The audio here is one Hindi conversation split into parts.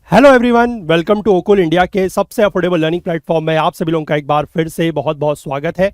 Hello everyone, welcome to Okul India के सबसे अफोर्डेबल लर्निंग प्लेटफॉर्म में आप सभी लोगों का एक बार फिर से बहुत बहुत स्वागत है।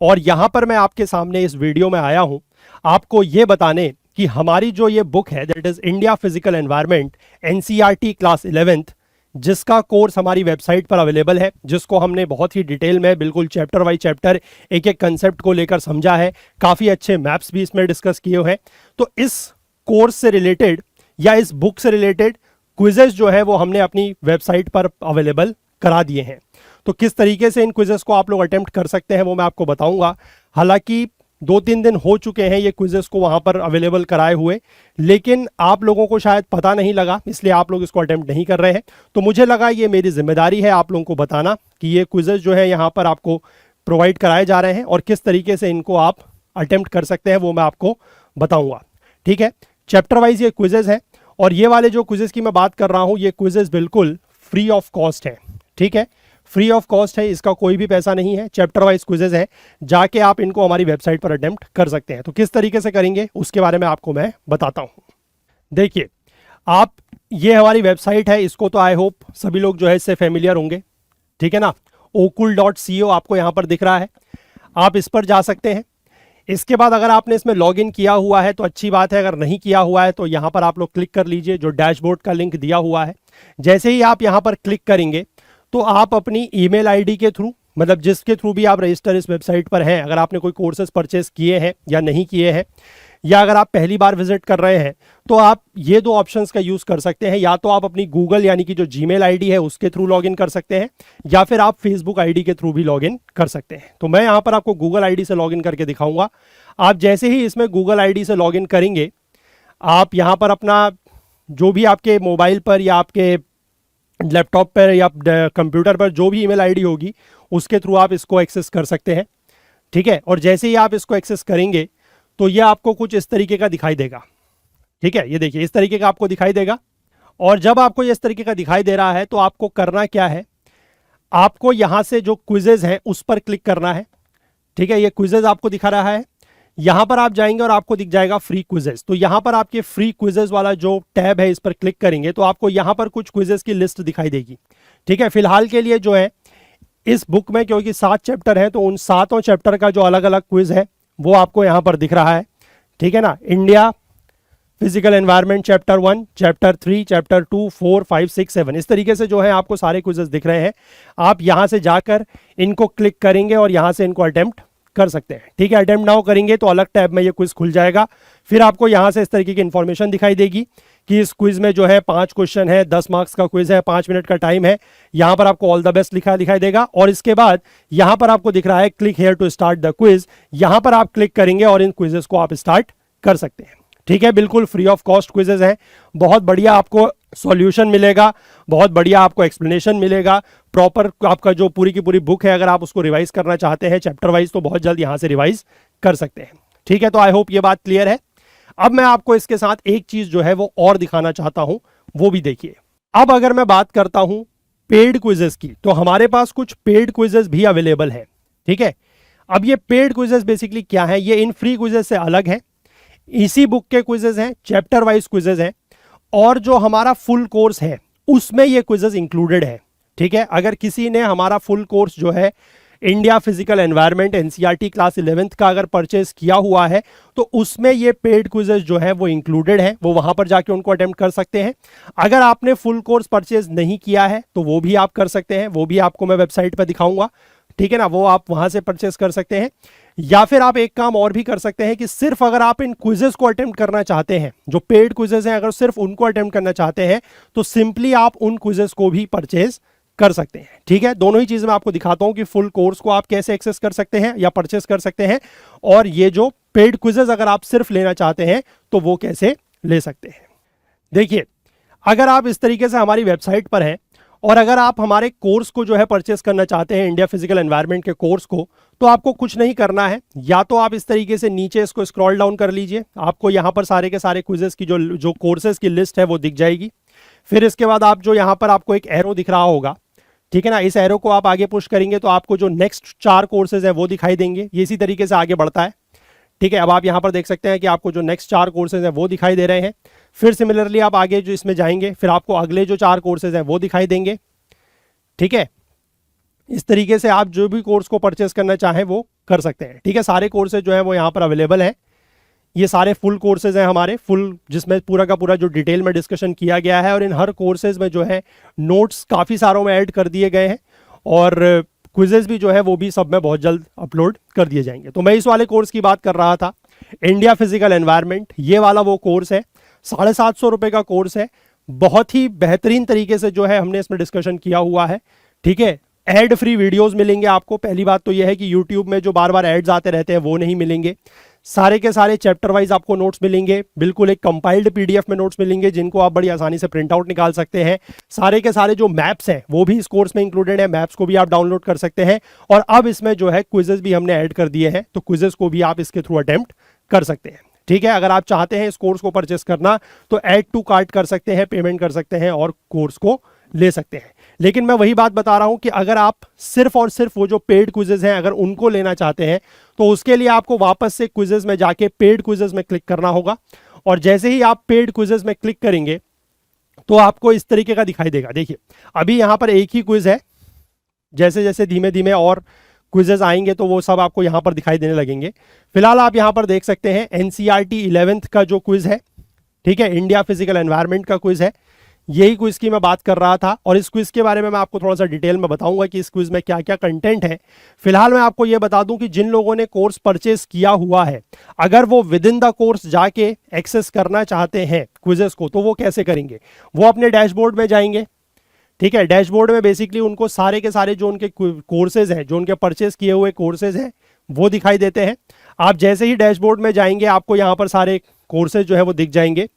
और यहाँ पर मैं आपके सामने इस वीडियो में आया हूँ आपको ये बताने कि हमारी जो ये बुक है that is India physical environment NCERT class 11th, जिसका कोर्स हमारी वेबसाइट पर अवेलेबल है, जिसको हमने बहुत ही डिटेल में बिल्कुल चैप्टर वाइज चैप्टर एक एक कंसेप्ट को लेकर समझा है। काफ़ी अच्छे मैप्स भी इसमें डिस्कस किए हुए हैं। तो इस कोर्स से रिलेटेड या इस बुक से रिलेटेड क्विजेस जो है वो हमने अपनी वेबसाइट पर अवेलेबल करा दिए हैं। तो किस तरीके से इन क्विजेस को आप लोग अटेम्प्ट कर सकते हैं वो मैं आपको बताऊंगा। हालांकि 2-3 दिन हो चुके हैं ये क्विजेस को वहां पर अवेलेबल कराए हुए, लेकिन आप लोगों को शायद पता नहीं लगा, इसलिए आप लोग इसको अटेम्प्ट नहीं कर रहे हैं। तो मुझे लगा ये मेरी जिम्मेदारी है आप लोगों को बताना कि ये क्विजेस जो है यहाँ पर आपको प्रोवाइड कराए जा रहे हैं और किस तरीके से इनको आप अटेम्प्ट कर सकते हैं वो मैं आपको बताऊंगा। ठीक है, चैप्टर वाइज ये क्विजेस है और ये वाले जो क्विजेस की मैं बात कर रहा हूँ ये क्विजेस बिल्कुल फ्री ऑफ कॉस्ट है। ठीक है, फ्री ऑफ कॉस्ट है, इसका कोई भी पैसा नहीं है। चैप्टर वाइज क्विजेस है, जाके आप इनको हमारी वेबसाइट पर अटेम्प्ट कर सकते हैं। तो किस तरीके से करेंगे उसके बारे में आपको मैं बताता हूँ। देखिए, आप ये हमारी वेबसाइट है, इसको तो आई होप सभी लोग जो है इससे फेमिलियर होंगे। ठीक है ना, okul.co आपको यहाँ पर दिख रहा है, आप इस पर जा सकते हैं। इसके बाद अगर आपने इसमें लॉगिन किया हुआ है तो अच्छी बात है, अगर नहीं किया हुआ है तो यहाँ पर आप लोग क्लिक कर लीजिए, जो डैशबोर्ड का लिंक दिया हुआ है। जैसे ही आप यहाँ पर क्लिक करेंगे तो आप अपनी ईमेल आईडी के थ्रू, मतलब जिसके थ्रू भी आप रजिस्टर इस वेबसाइट पर हैं, अगर आपने कोई कोर्सेज परचेस किए हैं या नहीं किए हैं, या अगर आप पहली बार विजिट कर रहे हैं, तो आप ये दो ऑप्शंस का यूज़ कर सकते हैं। या तो आप अपनी गूगल यानी कि जो जीमेल आईडी है उसके थ्रू लॉगिन कर सकते हैं, या फिर आप फेसबुक आईडी के थ्रू भी लॉगिन कर सकते हैं। तो मैं यहाँ पर आपको गूगल आईडी से लॉगिन करके दिखाऊंगा। आप जैसे ही इसमें गूगल आईडी से लॉगिन करेंगे, आप यहाँ पर अपना जो भी आपके मोबाइल पर या आपके लैपटॉप पर या कंप्यूटर पर जो भी ईमेल आईडी होगी उसके थ्रू आप इसको एक्सेस कर सकते हैं। ठीक है, और जैसे ही आप इसको एक्सेस करेंगे तो ये आपको कुछ इस तरीके का दिखाई देगा। ठीक है, ये देखिए इस तरीके का आपको दिखाई देगा। और जब आपको ये इस तरीके का दिखाई दे रहा है तो आपको करना क्या है, आपको यहाँ से जो क्विजेज हैं उस पर क्लिक करना है। ठीक है, ये क्विजेज आपको दिखा रहा है, यहाँ पर आप जाएंगे और आपको दिख जाएगा फ्री क्विजेज। तो यहाँ पर आपके फ्री क्विजेज वाला जो टैब है इस पर क्लिक करेंगे तो आपको यहाँ पर कुछ क्विजेज की लिस्ट दिखाई देगी। ठीक है, फिलहाल के लिए जो है इस बुक में क्योंकि 7 चैप्टर हैं तो उन 7 चैप्टर का जो अलग अलग क्विज है वो आपको यहाँ पर दिख रहा है। ठीक है ना, India physical environment chapter 1, chapter 3, chapter 2, 4, 5, 6, 7, इस तरीके से जो है आपको सारे क्विजेस दिख रहे हैं। आप यहाँ से जाकर इनको क्लिक करेंगे और यहाँ से इनको अटेम्प्ट कर सकते हैं। ठीक है, अटेम्प्ट नाउ करेंगे तो अलग टैब में ये क्विज खुल जाएगा। फिर आपको यहाँ से इस तरीके की इंफॉर्मेशन दिखाई देगी कि इस क्विज में जो है 5 क्वेश्चन है, 10 मार्क्स का क्विज है, 5 मिनट का टाइम है। यहाँ पर आपको ऑल द बेस्ट लिखा दिखाई देगा और इसके बाद यहाँ पर आपको दिख रहा है click here to start the quiz. यहाँ पर आप क्लिक करेंगे और इन क्विजेस को आप स्टार्ट कर सकते हैं। ठीक है, बिल्कुल फ्री ऑफ कॉस्ट क्विजेस हैं। बहुत बढ़िया आपको सॉल्यूशन मिलेगा, बहुत बढ़िया आपको एक्सप्लेनेशन मिलेगा, प्रॉपर आपका जो पूरी की पूरी बुक है अगर आप उसको रिवाइज करना चाहते हैं चैप्टर वाइज तो बहुत जल्द यहाँ से रिवाइज कर सकते हैं। ठीक है, तो आई होप ये बात क्लियर है। अब मैं आपको इसके साथ एक चीज जो है वो और दिखाना चाहता हूं, वो भी देखिए। अब अगर मैं बात करता हूं पेड क्विजेस की, तो हमारे पास कुछ पेड क्विजेस भी अवेलेबल है। ठीक है, अब ये पेड क्विजेस बेसिकली क्या है, ये इन फ्री क्विजेस से अलग है। इसी बुक के क्विजेस हैं, चैप्टर वाइज क्विजेस हैं, और जो हमारा फुल कोर्स है उसमें ये क्विजेस इंक्लूडेड है। ठीक है, अगर किसी ने हमारा फुल कोर्स जो है India physical environment NCERT class 11th का अगर परचेस किया हुआ है तो उसमें ये पेड क्विजेस जो है वो इंक्लूडेड है, वो वहां पर जाके उनको अटेम्प्ट कर सकते हैं। अगर आपने फुल कोर्स परचेस नहीं किया है तो वो भी आप कर सकते हैं, वो भी आपको मैं वेबसाइट पर दिखाऊंगा। ठीक है ना, वो आप वहां से परचेस कर सकते हैं। या फिर आप एक काम और भी कर सकते हैं कि सिर्फ अगर आप इन क्विजेस को अटेम्प्ट करना चाहते हैं, जो पेड क्विजेस हैं, अगर सिर्फ उनको अटेम्प्ट करना चाहते हैं तो सिंपली आप उन क्विजेस को भी परचेस कर सकते हैं। ठीक है, दोनों ही चीज मैं आपको दिखाता हूं कि फुल कोर्स को आप कैसे एक्सेस कर सकते हैं या परचेस कर सकते हैं, और ये जो पेड क्विजेस अगर आप सिर्फ लेना चाहते हैं तो वो कैसे ले सकते हैं। देखिए, अगर आप इस तरीके से हमारी वेबसाइट पर हैं और अगर आप हमारे कोर्स को जो है परचेस करना चाहते हैं, इंडिया फिजिकल एनवायरनमेंट के कोर्स को, तो आपको कुछ नहीं करना है। या तो आप इस तरीके से नीचे इसको स्क्रॉल डाउन कर लीजिए, आपको यहाँ पर सारे के सारे क्विजेस की जो कोर्सेज की लिस्ट है वो दिख जाएगी। फिर इसके बाद आप जो यहाँ पर आपको एक एरो दिख रहा होगा, ठीक है ना, इस एरो को आप आगे पुश करेंगे तो आपको जो नेक्स्ट 4 कोर्सेज है वो दिखाई देंगे। ये इसी तरीके से आगे बढ़ता है। ठीक है, अब आप यहाँ पर देख सकते हैं कि आपको जो नेक्स्ट 4 कोर्सेज हैं वो दिखाई दे रहे हैं। फिर सिमिलरली आप आगे जो इसमें जाएंगे फिर आपको अगले जो 4 कोर्सेज हैं वो दिखाई देंगे। ठीक है, इस तरीके से आप जो भी कोर्स को परचेस करना चाहें वो कर सकते हैं। ठीक है, सारे कोर्सेज जो है वो यहाँ पर अवेलेबल हैं। ये सारे फुल कोर्सेज हैं हमारे, फुल, जिसमें पूरा का पूरा जो डिटेल में डिस्कशन किया गया है, और इन हर कोर्सेज में जो है नोट्स काफ़ी सारों में ऐड कर दिए गए हैं, और क्विजेज भी जो है वो भी सब में बहुत जल्द अपलोड कर दिए जाएंगे। तो मैं इस वाले कोर्स की बात कर रहा था, इंडिया फिजिकल एनवायरनमेंट। ये वाला वो कोर्स है, 750 रुपये का कोर्स है। बहुत ही बेहतरीन तरीके से जो है हमने इसमें डिस्कशन किया हुआ है। ठीक है, एड फ्री वीडियोस मिलेंगे आपको। पहली बात तो यह है कि यूट्यूब में जो बार बार एड्स आते रहते हैं वो नहीं मिलेंगे। सारे के सारे चैप्टर वाइज आपको नोट्स मिलेंगे, बिल्कुल एक कंपाइल्ड पीडीएफ में नोट्स मिलेंगे जिनको आप बड़ी आसानी से प्रिंट आउट निकाल सकते हैं। सारे के सारे जो मैप्स हैं वो भी इस कोर्स में इंक्लूडेड है, मैप्स को भी आप डाउनलोड कर सकते हैं। और अब इसमें जो है क्विजेस भी हमने ऐड कर दिए हैं, तो क्विजेस को भी आप इसके थ्रू अटेम्प्ट कर सकते हैं। ठीक है, अगर आप चाहते हैं इस कोर्स को परचेस करना तो ऐड टू कार्ट कर सकते हैं, पेमेंट कर सकते हैं और कोर्स को ले सकते हैं। लेकिन मैं वही बात बता रहा हूं कि अगर आप सिर्फ और सिर्फ वो जो पेड क्विजेज हैं अगर उनको लेना चाहते हैं तो उसके लिए आपको वापस से क्विजेज में जाके पेड क्विजेज में क्लिक करना होगा। और जैसे ही आप पेड क्विजेज में क्लिक करेंगे तो आपको इस तरीके का दिखाई देगा। देखिए, अभी यहां पर एक ही क्विज है, जैसे जैसे धीमे धीमे और क्विजेज आएंगे तो वो सब आपको यहां पर दिखाई देने लगेंगे। फिलहाल आप यहां पर देख सकते हैं एनसीईआरटी 11th का जो क्विज है, ठीक है, इंडिया फिजिकल एनवायरनमेंट का क्विज है, यही क्विज की मैं बात कर रहा था। और इस क्विज के बारे में मैं आपको थोड़ा सा डिटेल में बताऊंगा कि इस क्विज में क्या क्या कंटेंट है। फिलहाल मैं आपको यह बता दूं कि जिन लोगों ने कोर्स परचेस किया हुआ है, अगर वो विद इन द कोर्स जाके एक्सेस करना चाहते हैं क्विजेस को, तो वो कैसे करेंगे? वो अपने डैशबोर्ड में जाएंगे। ठीक है, डैशबोर्ड में बेसिकली उनको सारे के सारे जो उनके कोर्सेज हैं, जो उनके परचेस किए हुए कोर्सेज हैं, वो दिखाई देते हैं। आप जैसे ही डैशबोर्ड में जाएंगे आपको यहाँ पर सारे कोर्सेज जो है वो दिख जाएंगे।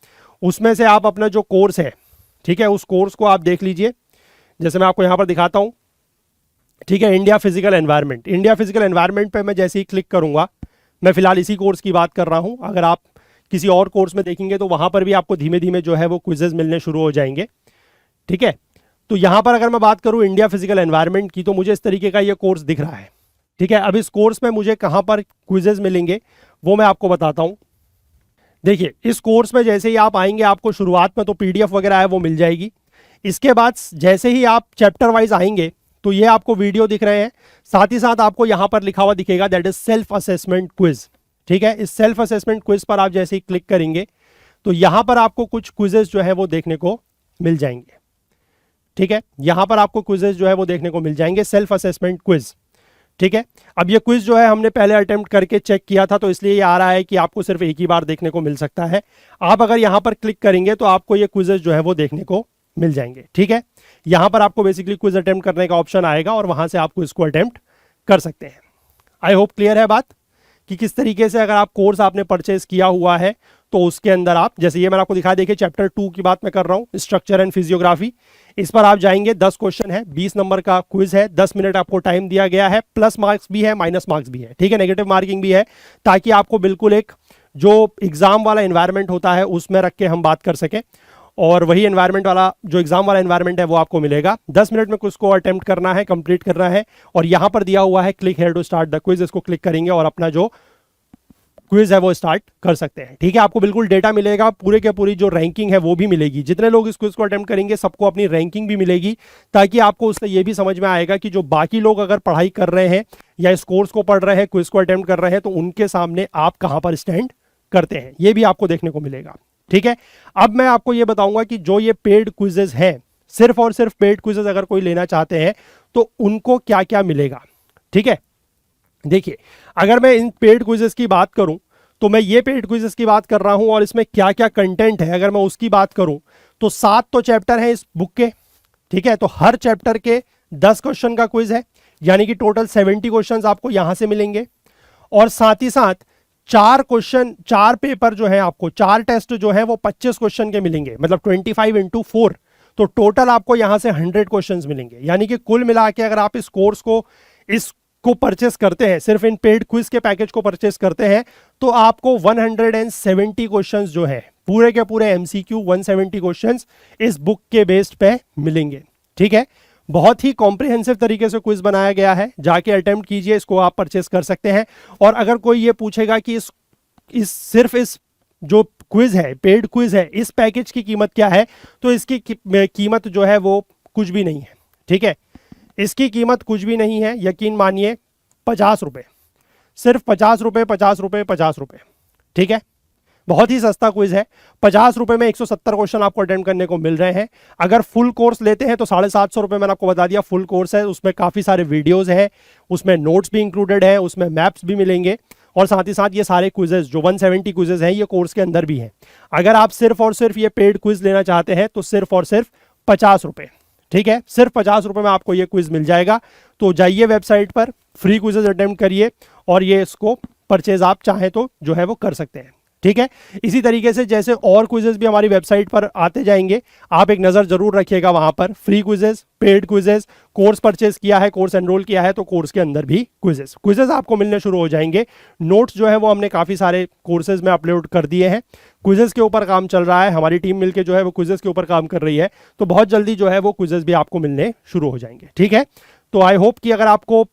उसमें से आप अपना जो कोर्स है, ठीक है, उस कोर्स को आप देख लीजिए। जैसे मैं आपको यहाँ पर दिखाता हूँ, ठीक है, India physical environment. India physical environment पे मैं जैसे ही क्लिक करूँगा, मैं फिलहाल इसी कोर्स की बात कर रहा हूँ, अगर आप किसी और कोर्स में देखेंगे तो वहाँ पर भी आपको धीमे धीमे जो है वो क्विजेज मिलने शुरू हो जाएंगे। ठीक है, तो यहाँ पर अगर मैं बात करूँ इंडिया फिजिकल एनवायरनमेंट की, तो मुझे इस तरीके का ये कोर्स दिख रहा है। ठीक है, अब इस कोर्स में मुझे कहाँ पर क्विजेज मिलेंगे वो मैं आपको बताता हूँ। देखिए, इस कोर्स में जैसे ही आप आएंगे आपको शुरुआत में तो पीडीएफ वगैरह है वो मिल जाएगी। इसके बाद जैसे ही आप चैप्टर वाइज आएंगे तो ये आपको वीडियो दिख रहे हैं, साथ ही साथ आपको यहाँ पर लिखा हुआ दिखेगा that is self assessment quiz. ठीक है, इस सेल्फ असेसमेंट क्विज पर आप जैसे ही क्लिक करेंगे तो यहाँ पर आपको कुछ क्विजेज जो है वो देखने को मिल जाएंगे। ठीक है, यहाँ पर आपको क्विजेज जो है वो देखने को मिल जाएंगे, सेल्फ असेसमेंट क्विज। ठीक है, अब ये क्विज जो है हमने पहले अटेम्प्ट करके चेक किया था, तो इसलिए ये आ रहा है कि आपको सिर्फ एक ही बार देखने को मिल सकता है। आप अगर यहाँ पर क्लिक करेंगे तो आपको ये क्विजेज जो है वो देखने को मिल जाएंगे। ठीक है, यहाँ पर आपको बेसिकली क्विज अटेम्प्ट करने का ऑप्शन आएगा और वहां से आपको इसको अटेम्प्ट कर सकते हैं। आई होप क्लियर है बात कि किस तरीके से अगर आप कोर्स आपने परचेज किया हुआ है तो उसके अंदर आप, जैसे ये मैंने आपको दिखा, देखिए चैप्टर 2 की बात मैं कर रहा हूँ, स्ट्रक्चर एंड फिजियोग्राफी। इस पर आप जाएंगे, 10 क्वेश्चन है, 20 नंबर का क्विज है, 10 मिनट आपको टाइम दिया गया है, प्लस मार्क्स भी है, माइनस मार्क्स भी है। ठीक है, नेगेटिव मार्किंग भी है, ताकि आपको बिल्कुल एक जो एग्जाम वाला एनवायरनमेंट होता है उसमें रख के हम बात कर सकें, और वही एनवायरनमेंट वाला जो एग्जाम वाला एनवायरनमेंट है वो आपको मिलेगा। 10 मिनट में कुछ को अटेम्प्ट करना है, कंप्लीट करना है, और यहाँ पर दिया हुआ है click here to start the quiz, इसको क्लिक करेंगे और अपना जो क्विज है वो स्टार्ट कर सकते हैं। ठीक है, आपको बिल्कुल डेटा मिलेगा, पूरे के पूरी जो रैंकिंग है वो भी मिलेगी। जितने लोग इस क्विज को अटेम्प्ट करेंगे सबको अपनी रैंकिंग भी मिलेगी, ताकि आपको उससे ये भी समझ में आएगा कि जो बाकी लोग अगर पढ़ाई कर रहे हैं या इस कोर्स को पढ़ रहे हैं, क्विज को अटेम्प्ट कर रहे हैं, तो उनके सामने आप कहाँ पर स्टैंड करते हैं, ये भी आपको देखने को मिलेगा। ठीक है, अब मैं आपको ये बताऊंगा कि जो ये पेड क्विजेज हैं, सिर्फ और सिर्फ पेड क्विजेज अगर कोई लेना चाहते हैं तो उनको क्या क्या मिलेगा। ठीक है, देखिए, अगर मैं इन पेड क्विजेस की बात करूं तो मैं ये पेड क्विजेस की बात कर रहा हूं, और इसमें क्या क्या कंटेंट है अगर मैं उसकी बात करूं तो 7 तो चैप्टर हैं इस बुक के। ठीक है, तो हर चैप्टर के 10 क्वेश्चन का क्विज है, यानी कि टोटल 70 क्वेश्चन आपको यहां से मिलेंगे। और साथ ही साथ 4 क्वेश्चन, 4 पेपर जो है, आपको 4 टेस्ट जो है वो 25 क्वेश्चन के मिलेंगे, मतलब 25 × 4, तो टोटल आपको यहां से 100 क्वेश्चन मिलेंगे। यानी कि कुल मिला के अगर आप इस कोर्स को इसको परचेस करते हैं, सिर्फ इन पेड क्विज के पैकेज को परचेस करते हैं, तो आपको 170 क्वेश्चंस जो है पूरे के पूरे एमसीक्यू 170 क्वेश्चंस इस बुक के बेस्ड पे मिलेंगे। ठीक है, बहुत ही कॉम्प्रिहेंसिव तरीके से क्विज बनाया गया है, जाके अटेम्प्ट कीजिए, इसको आप परचेस कर सकते हैं। और अगर कोई ये पूछेगा कि इस सिर्फ इस जो क्विज है, पेड क्विज है, इस पैकेज की कीमत क्या है? तो इसकी कीमत जो है वो कुछ भी नहीं है, ठीक है। इसकी कीमत कुछ भी नहीं है, यकीन मानिए 50 रुपये, सिर्फ 50 रुपये, 50 रुपये, 50 रुपये, ठीक है। बहुत ही सस्ता क्विज है। 50 रुपये में 170 क्वेश्चन आपको अटेम्प्ट करने को मिल रहे हैं। अगर फुल कोर्स लेते हैं तो 750 रुपये, मैंने आपको बता दिया फुल कोर्स है, उसमें काफ़ी सारे वीडियोज़ हैं, उसमें नोट्स भी इंक्लूडेड है, उसमें मैप्स भी मिलेंगे, और साथ ही साथ ये सारे क्विजेज जो 170 क्विजेज हैं ये कोर्स के अंदर भी हैं। अगर आप सिर्फ और सिर्फ ये पेड क्विज लेना चाहते हैं तो सिर्फ और सिर्फ 50 रुपये, ठीक है। सिर्फ 50 रुपये में आपको ये क्विज मिल जाएगा। तो जाइए वेबसाइट पर, फ्री क्विजेज अटेम्प्ट करिए, और ये इसको परचेज आप चाहें तो जो है वो कर सकते हैं, ठीक है। इसी तरीके से जैसे और क्विजेज भी हमारी वेबसाइट पर आते जाएंगे, आप एक नज़र जरूर रखिएगा वहां पर। Free quizzes, paid quizzes, course purchase किया है, कोर्स एनरोल किया है तो कोर्स के अंदर भी क्विजेज आपको मिलने शुरू हो जाएंगे। नोट्स जो है वो हमने काफ़ी सारे कोर्सेज में अपलोड कर दिए हैं। क्विजेज के ऊपर काम चल रहा है, हमारी टीम मिलकर जो है वो क्विजेज के ऊपर काम कर रही है, तो बहुत जल्दी जो है वो क्विजेज भी आपको मिलने शुरू हो जाएंगे, ठीक है। तो आई होप कि अगर आपको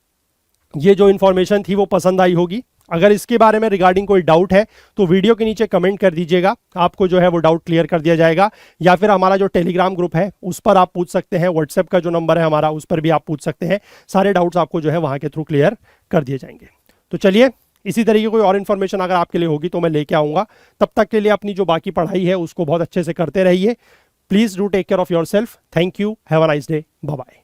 ये जो इन्फॉर्मेशन थी वो पसंद आई होगी। अगर इसके बारे में रिगार्डिंग कोई डाउट है तो वीडियो के नीचे कमेंट कर दीजिएगा, आपको जो है वो डाउट क्लियर कर दिया जाएगा। या फिर हमारा जो टेलीग्राम ग्रुप है उस पर आप पूछ सकते हैं, व्हाट्सएप का जो नंबर है हमारा उस पर भी आप पूछ सकते हैं। सारे डाउट्स आपको जो है वहाँ के थ्रू क्लियर कर दिए जाएंगे। तो चलिए, इसी तरीके कोई और इन्फॉर्मेशन अगर आपके लिए होगी तो मैं लेके आऊँगा। तब तक के लिए अपनी जो बाकी पढ़ाई है उसको बहुत अच्छे से करते रहिए। Please do take care of yourself. Thank you, have a nice day, bye bye.